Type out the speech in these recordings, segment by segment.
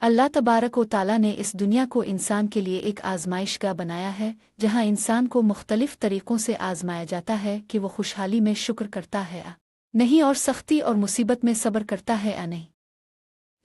अल्लाह तबारक व ताला ने इस दुनिया को इंसान के लिए एक आजमाइशगाह बनाया है, जहां इंसान को मुख्तलिफ तरीक़ों से आजमाया जाता है कि वो खुशहाली में शुक्र करता है या नहीं, और सख्ती और मुसीबत में सब्र करता है या नहीं।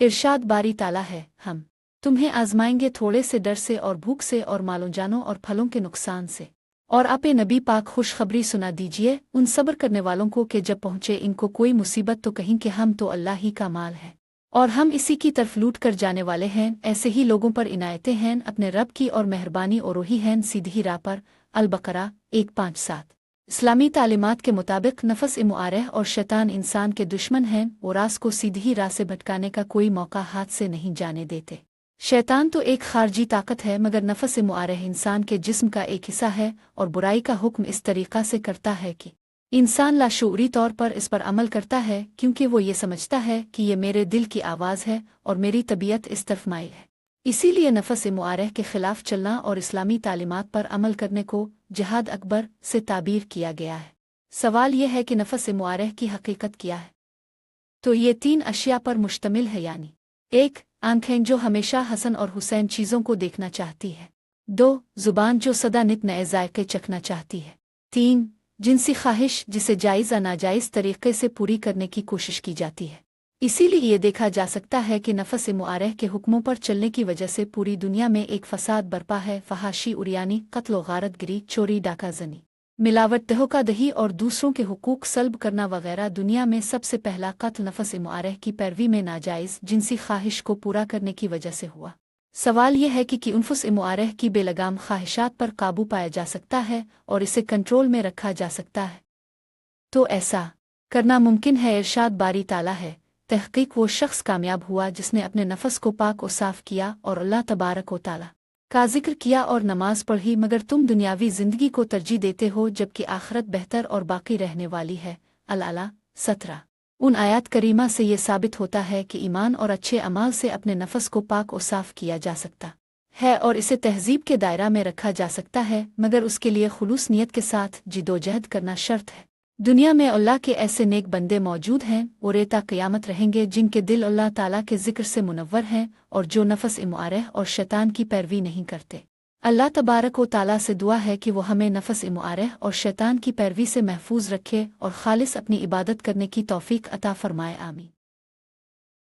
इरशाद बारी ताला है, हम तुम्हें आजमाएंगे थोड़े से डर से और भूख से और मालों जानों और फलों के नुकसान से। और आप नबी पाक खुशखबरी सुना दीजिए उन सब्र करने वालों को कि जब पहुँचे इनको कोई मुसीबत तो कहीं कि हम तो अल्लाह ही का माल है और हम इसी की तरफ लूट कर जाने वाले हैं। ऐसे ही लोगों पर इनायतें हैं अपने रब की और मेहरबानी और वही हैं सीधी राह पर। अल-बकरा 157। इस्लामी तालीमात के मुताबिक नफस मुआरह और शैतान इंसान के दुश्मन हैं, वो रास को सीधी राह से भटकाने का कोई मौका हाथ से नहीं जाने देते। शैतान तो एक खारजी ताकत है, मगर नफस मुआरह इंसान के जिस्म का एक हिस्सा है और बुराई का हुक्म इस तरीक़ा से करता है कि इंसान लाशूरी तौर पर इस पर अमल करता है, क्योंकि वो ये समझता है कि ये मेरे दिल की आवाज़ है और मेरी तबीयत इस तरफ माइल है। इसीलिए नफस मुआरह के ख़िलाफ़ चलना और इस्लामी तालीमात पर अमल करने को जिहाद अकबर से ताबीर किया गया है। सवाल यह है कि नफस मुआरह की हकीकत क्या है? तो ये 3 अशिया पर मुश्तमिल है, यानी 1. आँखें जो हमेशा हसन और हुसैन चीज़ों को देखना चाहती है। 2. ज़ुबान जो सदा नित नए जायके चखना चाहती है। 3. जिनसी ख्वाहिश जिसे जायज़ या नाजायज़ तरीक़े से पूरी करने की कोशिश की जाती है। इसीलिए ये देखा जा सकता है कि नफस मुआरह के हुक्मों पर चलने की वजह से पूरी दुनिया में एक फसाद बरपा है। फहाशी, उरियानी, कत्ल व गारतगिरी, चोरी, डाकाजनी, मिलावट, धोखाधड़ी और दूसरों के हुकूक सल्ब करना वगैरह। दुनिया में सबसे पहला कत्ल नफस मुआरह की पैरवी में नाजायज़ जिनसी ख्वाहिश को पूरा करने की वजह से हुआ। सवाल यह है कि नफस मुआरह की बेलगाम ख्वाहिशात पर काबू पाया जा सकता है और इसे कंट्रोल में रखा जा सकता है। तो ऐसा करना मुमकिन है। इरशाद बारी ताला है, तहकीक वो शख्स कामयाब हुआ जिसने अपने नफस को पाक और साफ किया और अल्लाह तबारक व ताला का जिक्र किया और नमाज पढ़ी, मगर तुम दुनियावी जिंदगी को तरजीह देते हो जबकि आखिरत बेहतर और बाकी रहने वाली है। अल-अला 17। उन आयात करीमा से ये साबित होता है कि ईमान और अच्छे अमाल से अपने नफस को पाक और साफ किया जा सकता है और इसे तहजीब के दायरा में रखा जा सकता है, मगर उसके लिए खुलूस नियत के साथ जिदोजहद करना शर्त है। दुनिया में अल्लाह के ऐसे नेक बंदे मौजूद हैं और रेता क़यामत रहेंगे जिनके दिल अल्लाह ताला के जिक्र से मुनव्वर हैं और जो नफस मुआरह और शैतान की पैरवी नहीं करते। अल्लाह तबारक व ताला से दुआ है कि वो हमें नफस मुआरह और शैतान की पैरवी से महफूज रखे और खालिस अपनी इबादत करने की तौफीक अता फरमाए। आमीन।